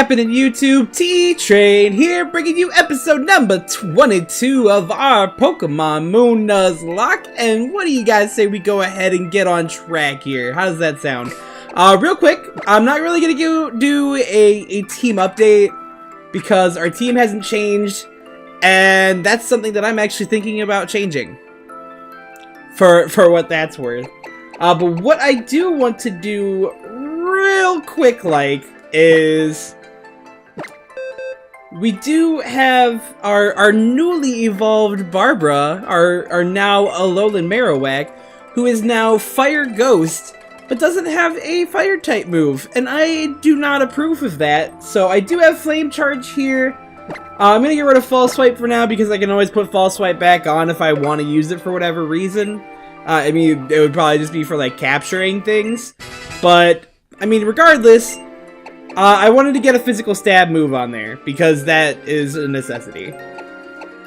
happening, YouTube? T-Train here, bringing you episode number 22 of our Pokemon Moon Nuzlocke. And what do you guys say we go ahead and get on track here? How does that sound? Real quick, I'm not really gonna do a team update because our team hasn't changed, and that's something that I'm actually thinking about changing. For what that's worth. But what I do want to do real quick, is we do have our newly evolved Barbara, our now Alolan Marowak, who is now Fire Ghost, but doesn't have a fire type move, and I do not approve of that. So I do have Flame Charge here. I'm gonna get rid of False Swipe for now because I can always put False Swipe back on if I want to use it for whatever reason. I mean, it would probably just be for capturing things, but I mean, regardless, I wanted to get a physical stab move on there because that is a necessity.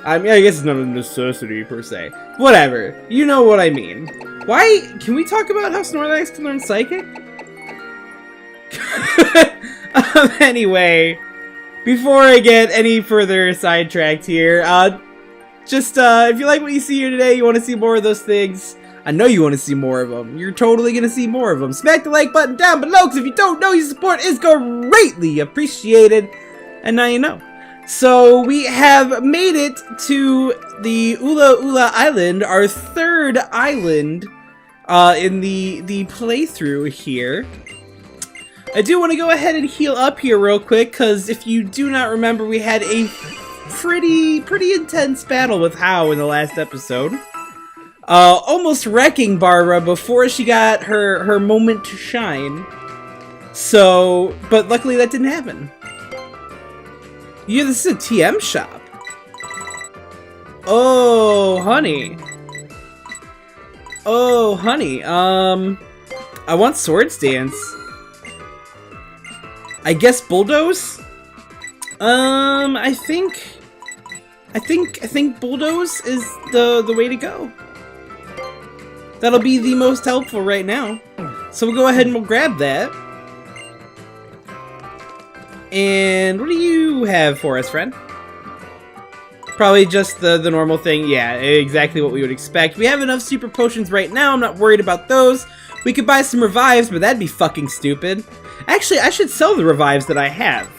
I mean, I guess it's not a necessity per se. Whatever, you know what I mean. Why? Can we talk about how Snorlax can learn Psychic? Anyway, before I get any further sidetracked here, if you like what you see here today, you want to see more of those things, I know you want to see more of them. You're totally going to see more of them. Smack the like button down below, because if you don't know, your support is greatly appreciated. And now you know. So we have made it to the Lula Island, our third island in the playthrough here. I do want to go ahead and heal up here real quick, because if you do not remember, we had a pretty intense battle with How in the last episode. Almost wrecking Barbara before she got her moment to shine. So, but luckily that didn't happen. Yeah, this is a TM shop. Oh, honey. Oh, honey. I want Swords Dance. I guess Bulldoze? I think Bulldoze is the way to go. That'll be the most helpful right now. So we'll go ahead and we'll grab that. And what do you have for us, friend? Probably just the normal thing. Yeah, exactly what we would expect. We have enough super potions right now. I'm not worried about those. We could buy some revives, but that'd be fucking stupid. Actually, I should sell the revives that I have,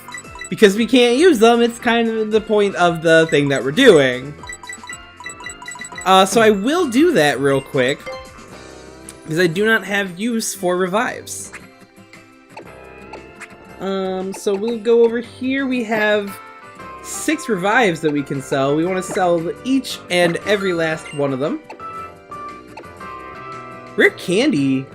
because we can't use them. It's kind of the point of the thing that we're doing. So I will do that real quick, because I do not have use for revives. So we'll go over here. We have 6 revives that we can sell. We want to sell each and every last one of them. Rare Candy.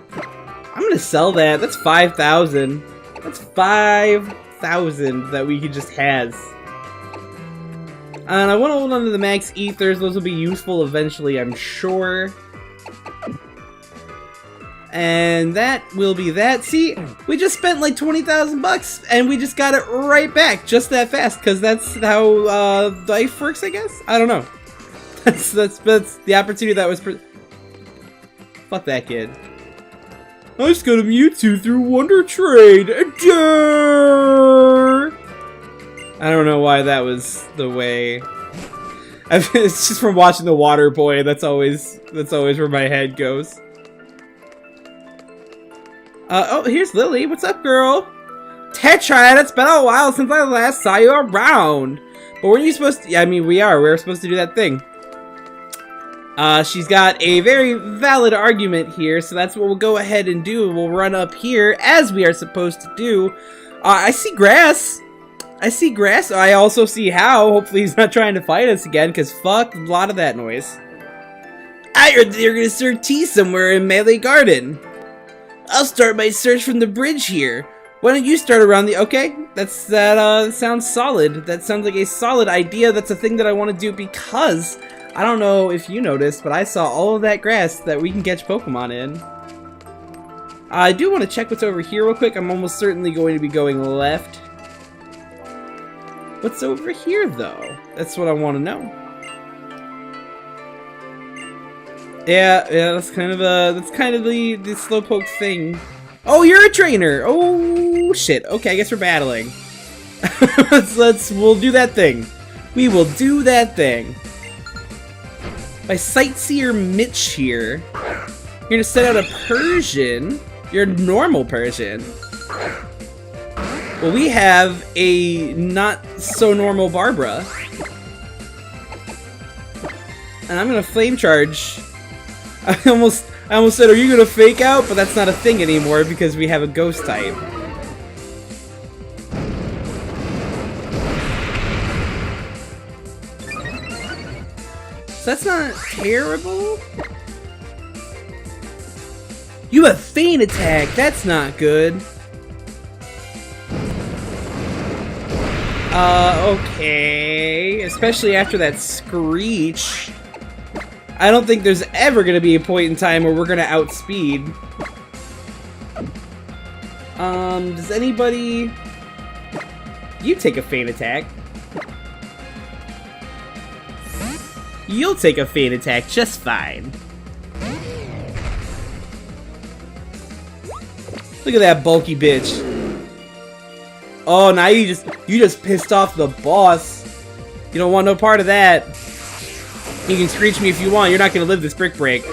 I'm going to sell that. That's 5,000. That's 5,000 that we could just has. And I want to hold on to the max ethers. Those will be useful eventually, I'm sure. And that will be that. See, we just spent like 20,000 bucks, and we just got it right back just that fast, because that's how life works, I guess. I don't know. That's the opportunity that was. Fuck that kid. I just got a Mewtwo through Wonder Trade. I don't know why that was the way. It's just from watching The Water Boy. That's always where my head goes. Oh, here's Lily. What's up, girl? Tetrad, it's been a while since I last saw you around. But weren't you supposed to? Yeah, I mean, we were supposed to do that thing. She's got a very valid argument here, so that's what we'll go ahead and do. We'll run up here, as we are supposed to do. I see grass. I see grass. I also see How. Hopefully he's not trying to fight us again, because fuck a lot of that noise. I heard that you're going to serve tea somewhere in Melee Garden. I'll start my search from the bridge here. Why don't you start around the... Okay, that sounds solid. That sounds like a solid idea. That's a thing that I want to do because... I don't know if you noticed, but I saw all of that grass that we can catch Pokemon in. I do want to check what's over here real quick. I'm almost certainly going to be going left. What's over here, though? That's what I want to know. Yeah, that's kind of the slowpoke thing. Oh, you're a trainer! Oh, shit. Okay, I guess we're battling. We'll do that thing. We will do that thing. By Sightseer Mitch here, you're gonna set out a Persian. Your normal Persian. Well, we have a not so normal Barbara. And I'm gonna flame charge. I almost said, are you gonna fake out? But that's not a thing anymore because we have a ghost type. So that's not terrible. You have feint attack. That's not good. Okay. Especially after that screech. I don't think there's ever gonna be a point in time where we're gonna outspeed. Does anybody... You take a feint attack. You'll take a feint attack just fine. Look at that bulky bitch. Oh, now you just pissed off the boss. You don't want no part of that. You can screech me if you want. You're not gonna live this brick break.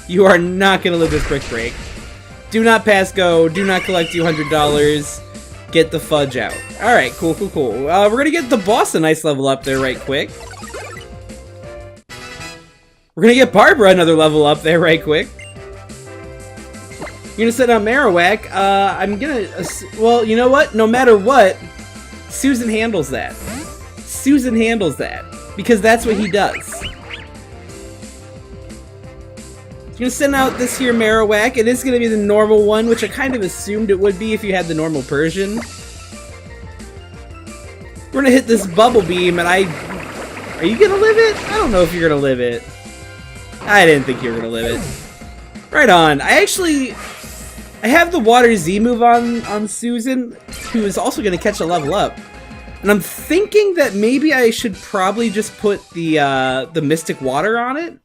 You are not gonna live this brick break. Do not pass go. Do not collect $200. Get the fudge out. All right, cool. We're gonna get the boss a nice level up there right quick. We're gonna get Barbara another level up there right quick. You're gonna set up Marowak. I'm gonna... well, you know what? No matter what, Susan handles that. Susan handles that. Because that's what he does. So you're gonna send out this here Marowak. It is gonna be the normal one, which I kind of assumed it would be if you had the normal Persian. We're gonna hit this Bubble Beam, and Are you gonna live it? I don't know if you're gonna live it. I didn't think you were gonna live it. Right on. I have the Water Z move on Susan, who is also going to catch a level up. And I'm thinking that maybe I should probably just put the Mystic Water on it.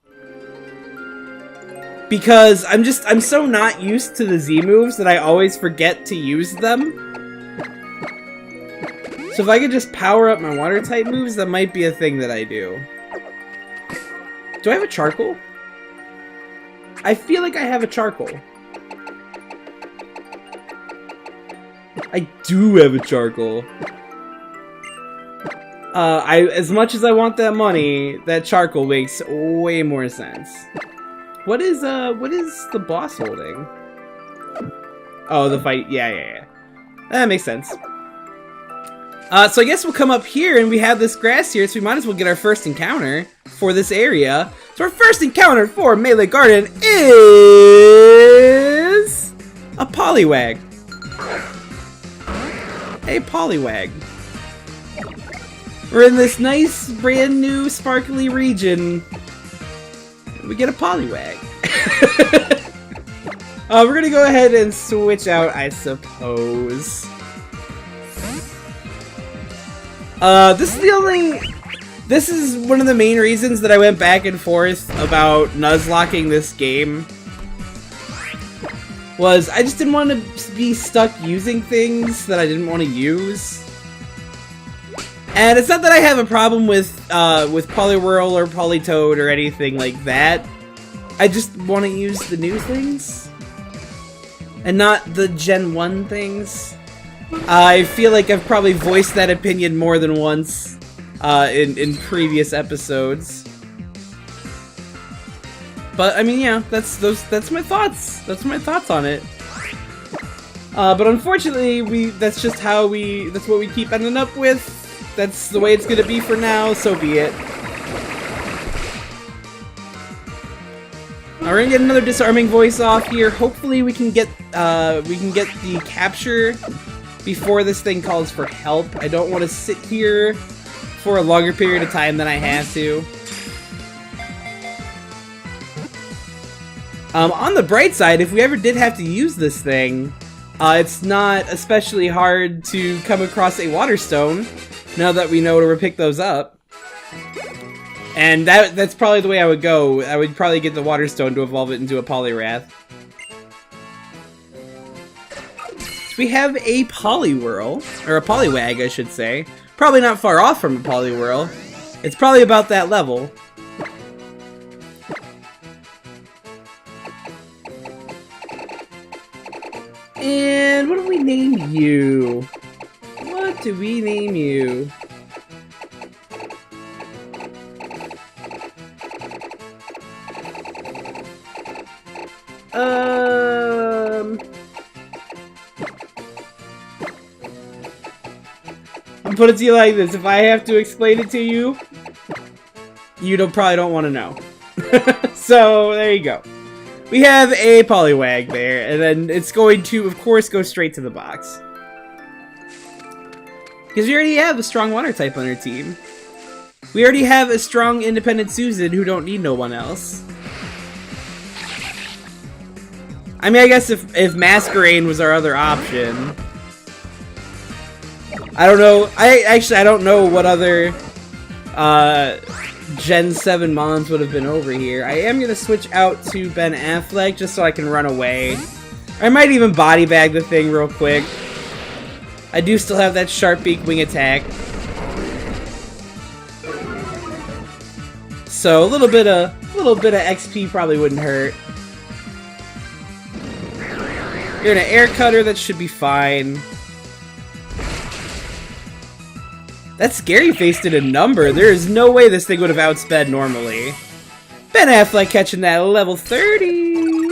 Because I'm so not used to the Z moves that I always forget to use them. So if I could just power up my Water type moves, that might be a thing that I do. Do I have a Charcoal? I feel like I have a Charcoal. I do have a Charcoal. As much as I want that money, that Charcoal makes way more sense. What is the boss holding? Oh, the fight. Yeah. That makes sense. So I guess we'll come up here and we have this grass here, so we might as well get our first encounter for this area. So our first encounter for Melee Garden is a Poliwag. Hey, Poliwag. We're in this nice, brand new, sparkly region. We get a Poliwag. We're gonna go ahead and switch out, I suppose. This is one of the main reasons that I went back and forth about Nuzlocking this game. Was I just didn't want to be stuck using things that I didn't want to use. And it's not that I have a problem with Poliwhirl or Politoad or anything like that. I just want to use the new things. And not the Gen 1 things. I feel like I've probably voiced that opinion more than once in previous episodes. But I mean, yeah, that's my thoughts. That's my thoughts on it. But unfortunately, that's what we keep ending up with. That's the way it's gonna be for now. So be it. Now we're gonna get another disarming voice off here. Hopefully, we can get the capture before this thing calls for help. I don't want to sit here for a longer period of time than I have to. On the bright side, if we ever did have to use this thing, it's not especially hard to come across a Water Stone, now that we know to pick those up. And that's probably the way I would go. I would probably get the Water Stone to evolve it into a Poliwrath. we have a Poliwhirl, or a Poliwag, I should say. Probably not far off from a Poliwhirl. It's probably about that level. And what do we name you? What do we name you? I'll put it to you like this. If I have to explain it to you, you probably don't want to know. So, there you go. We have a Poliwag there, and then it's going to, of course, go straight to the box. Because we already have a strong water type on our team. We already have a strong independent Susan who don't need no one else. I mean, I guess if Masquerain was our other option. I don't know. I don't know what other Gen 7 Mons would have been over here. I am going to switch out to Ben Affleck just so I can run away. I might even body bag the thing real quick. I do still have that sharp beak wing attack. So a little bit of XP probably wouldn't hurt. You're an air cutter, that should be fine. That scary face did a number. There is no way this thing would have outsped normally. Ben Affleck catching that level 30.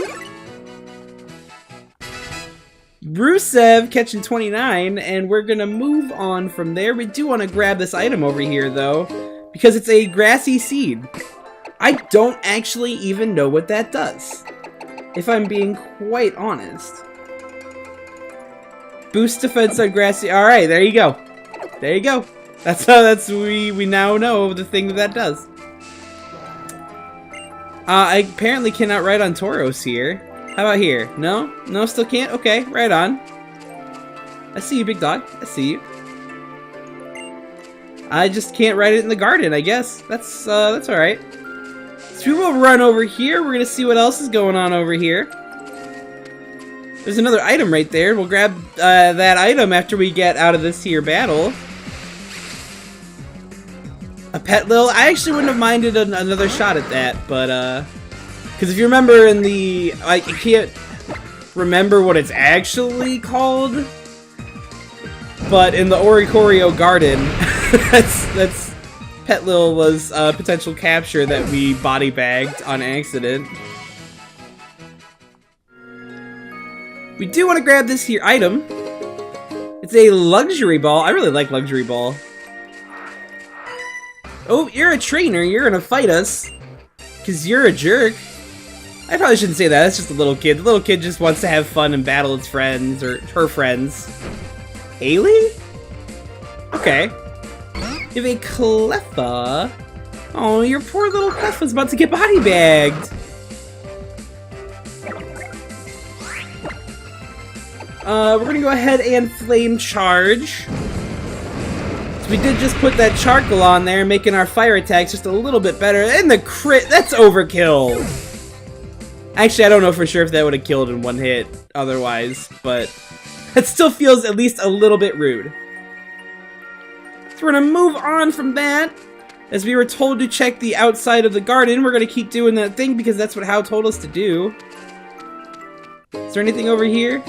Rusev catching 29, and we're gonna move on from there. We do want to grab this item over here though, because it's a grassy seed. I don't actually even know what that does, if I'm being quite honest. Boost defense on grassy. All right, there you go. There you go. We now know the thing that does. I apparently cannot ride on Tauros here. How about here? No? No, still can't? Okay, right on. I see you, big dog. I see you. I just can't ride it in the garden, I guess. That's alright. So we will run over here. We're gonna see what else is going on over here. There's another item right there. We'll grab that item after we get out of this here battle. A Petlil. I actually wouldn't have minded another shot at that, but because if you remember in the, I can't remember what it's actually called, but in the Oratorio Garden, that's Petlil was a potential capture that we body bagged on accident. We do want to grab this here item. It's a luxury ball. I really like luxury ball. Oh, you're a trainer. You're gonna fight us because you're a jerk. I probably shouldn't say that. That's just a little kid. The little kid just wants to have fun and battle its friends or her friends. Haley? Okay. You have a Cleffa. Oh, your poor little Cleffa's about to get body bagged. We're gonna go ahead and flame charge. So we did just put that charcoal on there, making our fire attacks just a little bit better. And the crit, that's overkill. Actually, I don't know for sure if that would have killed in one hit otherwise, but it still feels at least a little bit rude. So we're gonna move on from that. As we were told to check the outside of the garden, we're gonna keep doing that thing because that's what Hal told us to do. Is there anything over here?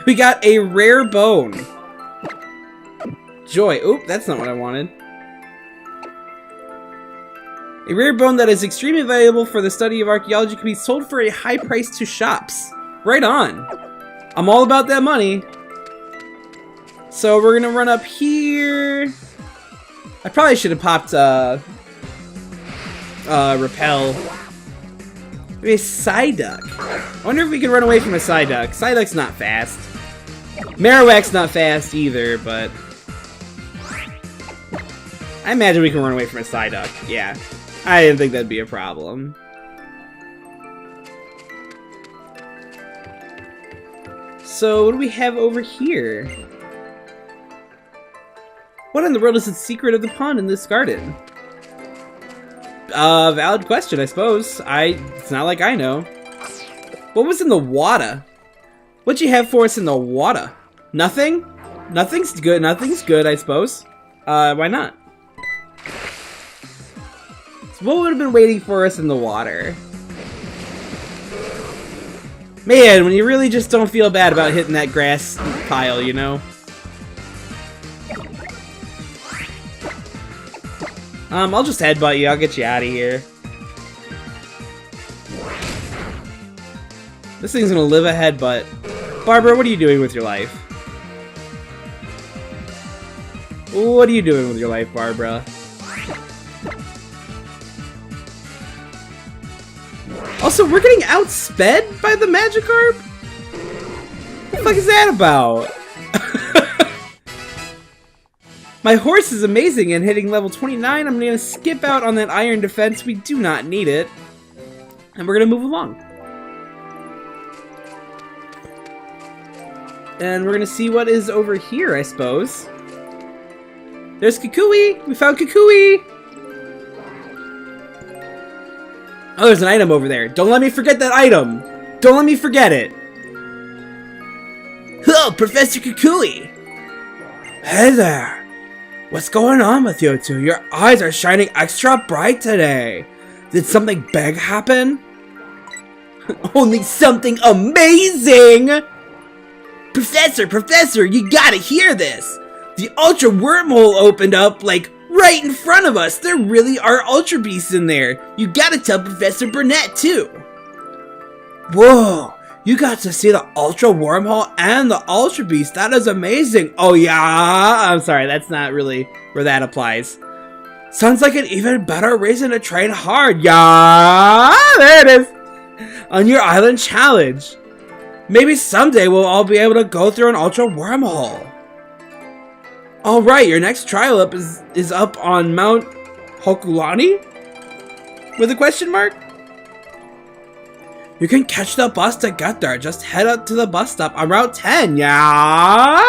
We got a rare bone. Joy. Oop, that's not what I wanted. A rare bone that is extremely valuable for the study of archaeology can be sold for a high price to shops. Right on. I'm all about that money. So we're gonna run up here. I probably should have popped repel. Maybe a Psyduck. I wonder if we can run away from a Psyduck. Psyduck's not fast. Marowak's not fast either, but I imagine we can run away from a Psyduck. Yeah, I didn't think that'd be a problem. So what do we have over here? What in the world is the secret of the pond in this garden? Valid question, I suppose. It's not like I know. What was in the water? What you have for us in the water? Nothing? Nothing's good. Nothing's good, I suppose. Why not? So what would have been waiting for us in the water? Man, when you really just don't feel bad about hitting that grass pile, you know? I'll just headbutt you. I'll get you out of here. This thing's gonna live a headbutt. Barbara, what are you doing with your life? What are you doing with your life, Barbara? Also, we're getting outsped by the Magikarp? What the fuck is that about? My horse is amazing and hitting level 29. I'm gonna skip out on that iron defense. We do not need it. And we're gonna move along. And we're gonna see what is over here, I suppose. There's Kukui! We found Kukui! Oh, there's an item over there. Don't let me forget that item! Don't let me forget it! Hello, Professor Kukui! Hey there! What's going on with you two? Your eyes are shining extra bright today. Did something big happen? Only something amazing! Professor, you gotta hear this! The Ultra Wormhole opened up, like, right in front of us! There really are Ultra Beasts in there! You gotta tell Professor Burnett, too! Whoa! You got to see the Ultra Wormhole and the Ultra Beast! That is amazing! Oh yeah! I'm sorry, that's not really where that applies. Sounds like an even better reason to train hard! Yeah! There it is! On your island challenge! Maybe someday we'll all be able to go through an Ultra Wormhole! Alright, your next trial up is up on Mount Hokulani? With a question mark? You can catch the bus to get there. Just head up to the bus stop on Route 10, yeah?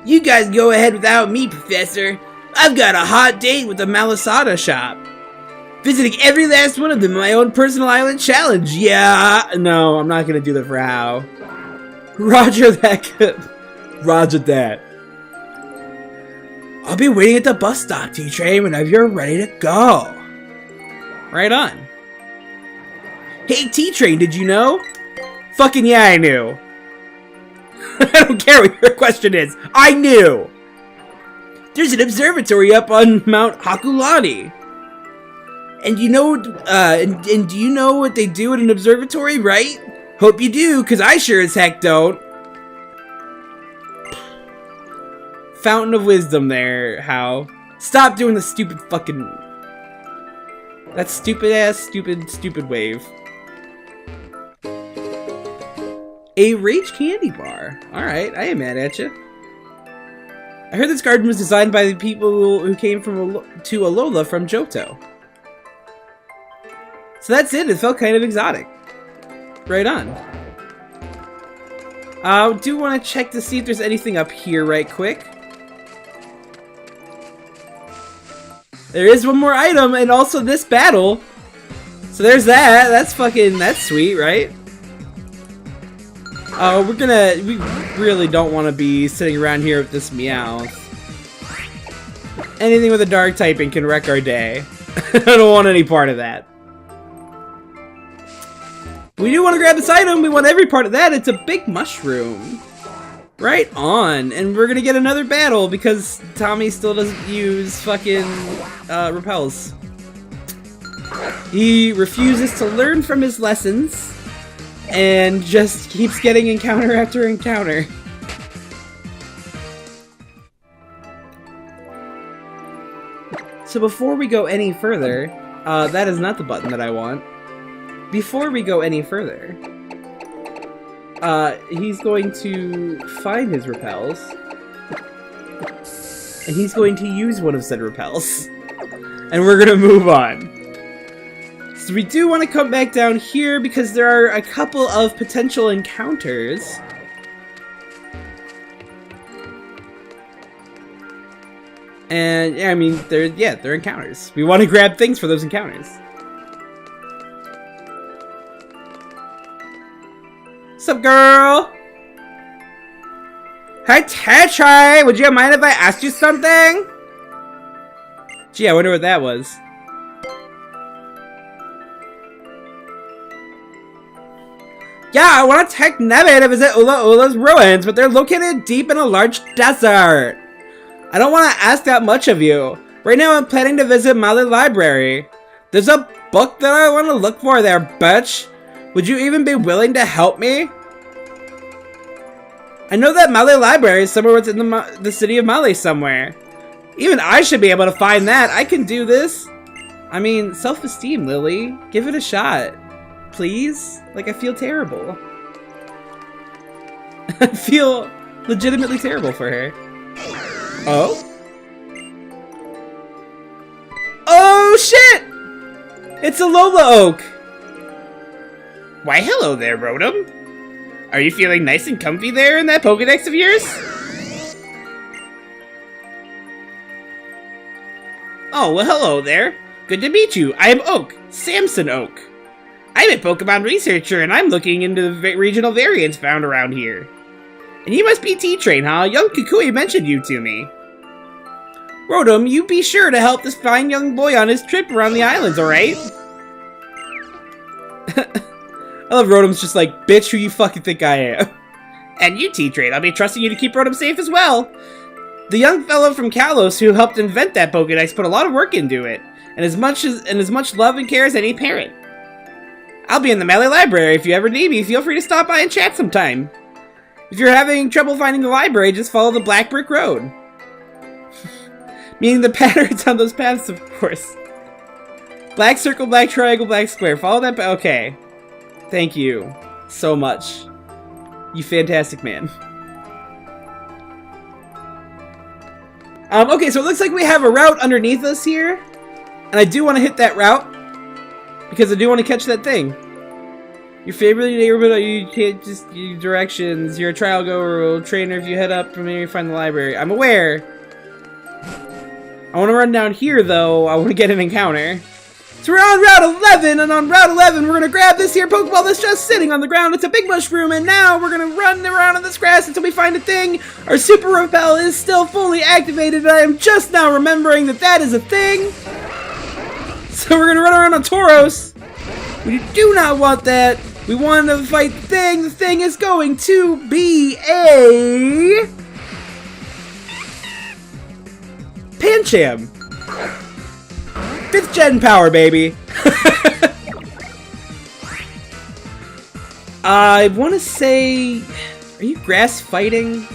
You guys go ahead without me, Professor. I've got a hot date with the Malasada shop. Visiting every last one of them in my own personal island challenge, yeah? No, I'm not gonna do that for How. Roger that. Roger that. I'll be waiting at the bus stop, T-Train, whenever you're ready to go. Right on. Hey, T-Train, did you know? Fucking yeah, I knew. I don't care what your question is. I knew. There's an observatory up on Mount Hokulani. And you know, and do you know what they do at an observatory, right? Hope you do, because I sure as heck don't. Fountain of Wisdom there, How. Stop doing the stupid fucking... That stupid-ass, stupid wave. A Rage Candy Bar. Alright, I ain't mad at you. I heard this garden was designed by the people who came to Alola from Johto. So that's it. It felt kind of exotic. Right on. I do want to check to see if there's anything up here right quick. There is one more item and also this battle. So there's that. That's sweet, right? We really don't want to be sitting around here with this Meowth. Anything with a dark typing can wreck our day. I don't want any part of that. We do want to grab this item. We want every part of that. It's a big mushroom. Right on. And we're going to get another battle because Tommy still doesn't use fucking repels. He refuses to learn from his lessons and just keeps getting encounter after encounter. So before we go any further, that is not the button that I want. Before we go any further, he's going to find his repels, and he's going to use one of said repels, and we're gonna move on. So we do want to come back down here because there are a couple of potential encounters. And yeah, I mean, they're encounters. We want to grab things for those encounters. What's up, girl? Hi, Tetrai! Would you mind if I asked you something? Gee, I wonder what that was. Yeah, I want to take Neve to visit Ula's ruins, but they're located deep in a large desert. I don't want to ask that much of you. Right now, I'm planning to visit Mali Library. There's a book that I want to look for there, bitch. Would you even be willing to help me? I know that Mali Library is somewhere within the city of Mali somewhere. Even I should be able to find that. I can do this. I mean, self-esteem, Lily. Give it a shot. Please? Like, I feel terrible. I feel legitimately terrible for her. Oh? Oh, shit! It's a Alola Oak! Why, hello there, Rotom. Are you feeling nice and comfy there in that Pokédex of yours? Oh, well, hello there. Good to meet you. I am Oak, Samson Oak. I'm a Pokemon researcher, and I'm looking into the regional variants found around here. And you must be T-Train, huh? Young Kukui mentioned you to me. Rotom, you be sure to help this fine young boy on his trip around the islands, alright? I love Rotom's just like, bitch, who you fucking think I am? And you, T-Train, I'll be trusting you to keep Rotom safe as well. The young fellow from Kalos who helped invent that Pokédex put a lot of work into it, and as much love and care as any parent. I'll be in the Mali Library. If you ever need me, feel free to stop by and chat sometime. If you're having trouble finding the library, just follow the Black Brick Road. Meaning the patterns on those paths, of course. Black circle, black triangle, black square. Follow that. Okay. Thank you so much. You fantastic man. Okay, so it looks like we have a route underneath us here. And I do want to hit that route. Because I do want to catch that thing. Your favorite neighborhood, you can't just use directions. You're a trial goer or trainer. If you head up from here, you find the library. I'm aware. I want to run down here, though. I want to get an encounter. So we're on Route 11, and on Route 11, we're going to grab this here Pokeball that's just sitting on the ground. It's a big mushroom, and now we're going to run around in this grass until we find a thing. Our Super Repel is still fully activated, and I am just now remembering that that is a thing. So we're going to run around on Tauros. We do not want that. We want to fight the thing. The thing is going to be a Pancham. 5th gen power, baby. I want to say, are you grass fighting?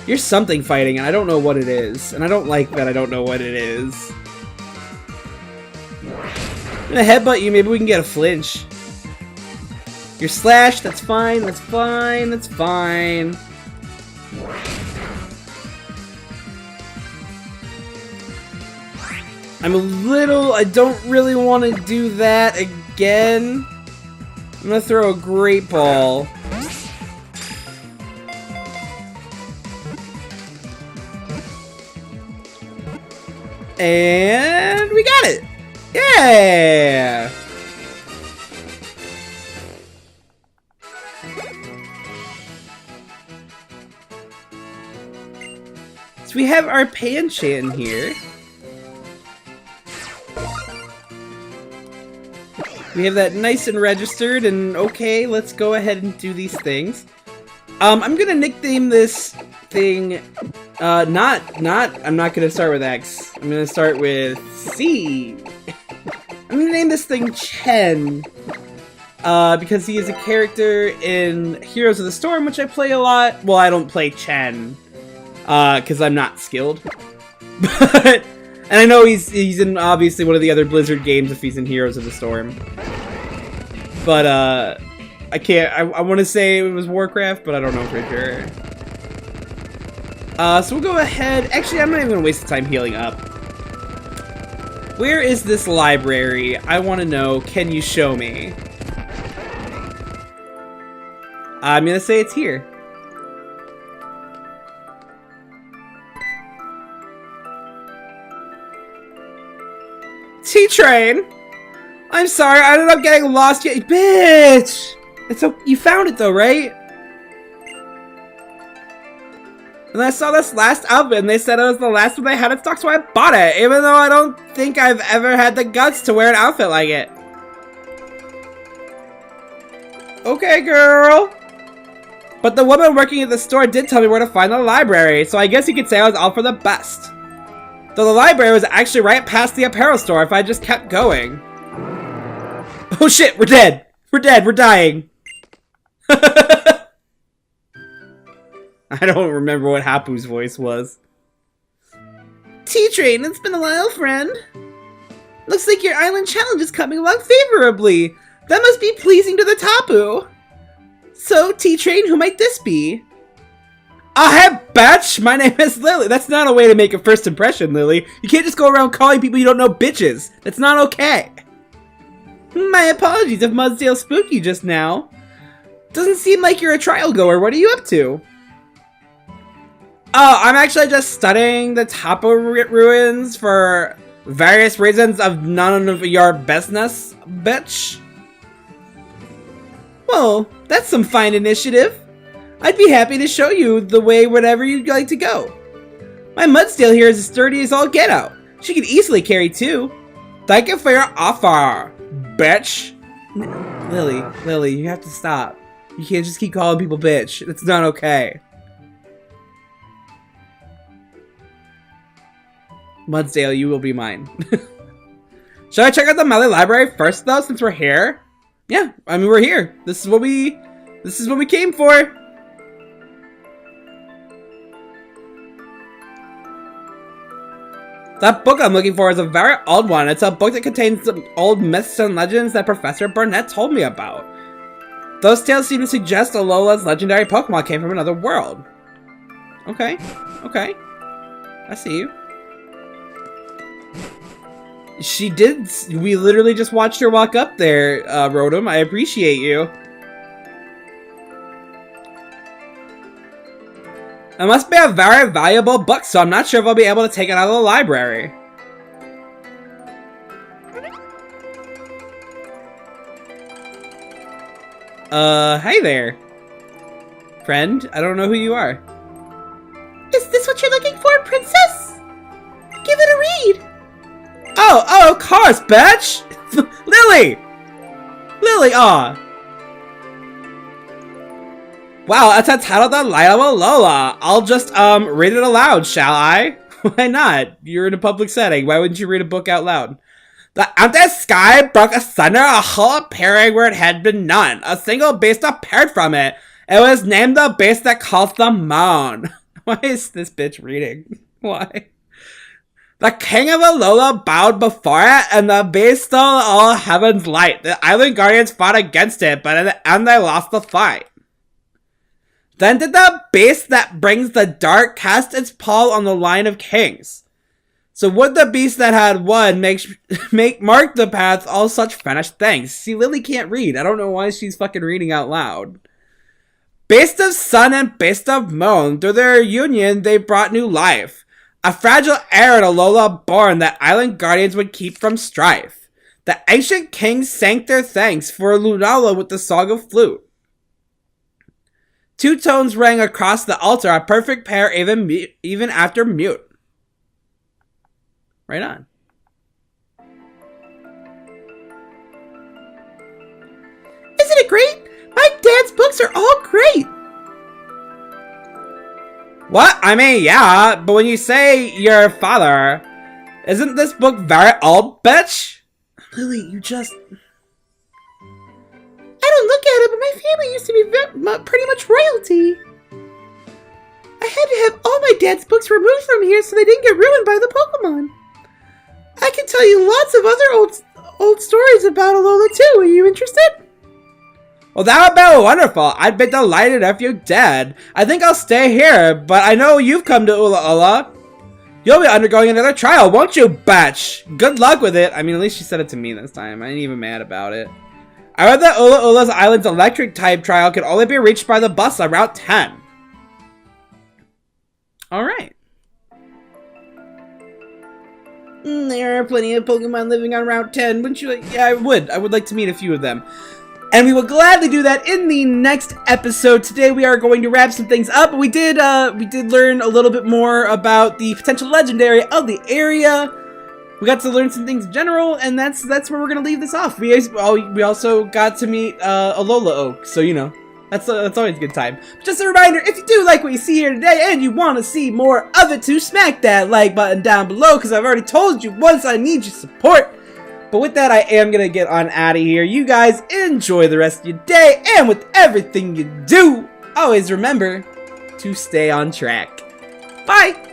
You're something fighting, and I don't know what it is. And I don't like that I don't know what it is. I'm gonna headbutt you, maybe we can get a flinch. You're slashed, that's fine, that's fine, that's fine. I don't really want to do that again. I'm gonna throw a Great Ball. And we got it! Yeah! So we have our Pancham here. We have that nice and registered, and okay, let's go ahead and do these things. I'm gonna nickname this thing, I'm not gonna start with X. I'm gonna start with C. I'm gonna name this thing Chen. Because he is a character in Heroes of the Storm, which I play a lot. Well, I don't play Chen, because I'm not skilled. But, and I know he's in obviously one of the other Blizzard games if he's in Heroes of the Storm. But, I can't, I want to say it was Warcraft, but I don't know for sure. So we'll go ahead, actually I'm not even gonna waste the time healing up. Where is this library? I want to know, can you show me? I'm gonna say it's here. T-Train! I'm sorry, I ended up getting lost yet. Bitch! It's so you found it though, right? And I saw this last outfit and they said it was the last one they had in stock, so I bought it, even though I don't think I've ever had the guts to wear an outfit like it. Okay, girl. But the woman working at the store did tell me where to find the library, so I guess you could say I was all for the best. Though the library was actually right past the apparel store if I just kept going. Oh shit, we're dead. We're dead, we're dying. I don't remember what Hapu's voice was. T-Train, it's been a while, friend. Looks like your island challenge is coming along favorably. That must be pleasing to the Tapu. So, T-Train, who might this be? Hey, bitch! My name is Lily. That's not a way to make a first impression, Lily. You can't just go around calling people you don't know bitches. That's not okay. My apologies if Mudsdale spooked you just now. Doesn't seem like you're a trial goer. What are you up to? Oh, I'm actually just studying the Tapu ruins for various reasons of none of your business, bitch. Well, that's some fine initiative. I'd be happy to show you the way wherever you'd like to go. My Mudsdale here is as sturdy as all get out. She could easily carry two. Thank you for your offer, bitch. Lily, you have to stop. You can't just keep calling people bitch. That's not okay. Mudsdale, you will be mine. Shall I check out the Melee Library first, though, since we're here? Yeah, I mean, we're here. This is what we came for. That book I'm looking for is a very old one. It's a book that contains some old myths and legends that Professor Burnett told me about. Those tales seem to suggest Alola's legendary Pokemon came from another world. Okay. I see you. She did. We literally just watched her walk up there, Rotom. I appreciate you. It must be a very valuable book, so I'm not sure if I'll be able to take it out of the library. Hey there. Friend, I don't know who you are. Is this what you're looking for, princess? Give it a read. Oh, of course, bitch! Lily! Aw. Wow, that's a title that light of Alola. I'll just, read it aloud, shall I? Why not? You're in a public setting. Why wouldn't you read a book out loud? The empty sky broke asunder, a hole appearing where it had been none. A single beast appeared from it. It was named the beast that calls the moon. Why is this bitch reading? Why? The king of Alola bowed before it, and the beast stole all heaven's light. The island guardians fought against it, but in the end they lost the fight. Then did the beast that brings the dark cast its paw on the line of kings. So would the beast that had won mark the path all such finished things? See, Lily can't read. I don't know why she's fucking reading out loud. Beast of sun and beast of moon, through their union they brought new life. A fragile heir in Alola born that island guardians would keep from strife. The ancient kings sang their thanks for Lunala with the song of flute. Two tones rang across the altar, a perfect pair even after mute. Right on. Isn't it great? My dad's books are all great. What? I mean, yeah, but when you say your father, isn't this book very old, bitch? Lily, you just... I don't look at it, but my family used to be pretty much royalty. I had to have all my dad's books removed from here so they didn't get ruined by the Pokemon. I can tell you lots of other old stories about Alola too. Are you interested? Well, that would be wonderful. I'd be delighted if you did. I think I'll stay here, but I know you've come to Ula. You'll be undergoing another trial, won't you, bitch? Good luck with it. I mean, at least she said it to me this time. I ain't even mad about it. I read that Ula's Island's electric type trial could only be reached by the bus on Route 10. Alright. There are plenty of Pokemon living on Route 10. Wouldn't you like? Yeah, I would. I would like to meet a few of them. And we will gladly do that in the next episode. Today we are going to wrap some things up. We did learn a little bit more about the potential legendary of the area. We got to learn some things in general, and that's where we're gonna leave this off. We also got to meet Alola Oak, so you know that's always a good time. But just a reminder: if you do like what you see here today, and you want to see more of it, too, smack that like button down below, because I've already told you once I need your support. But with that, I am gonna get on out of here. You guys enjoy the rest of your day, and with everything you do, always remember to stay on track. Bye!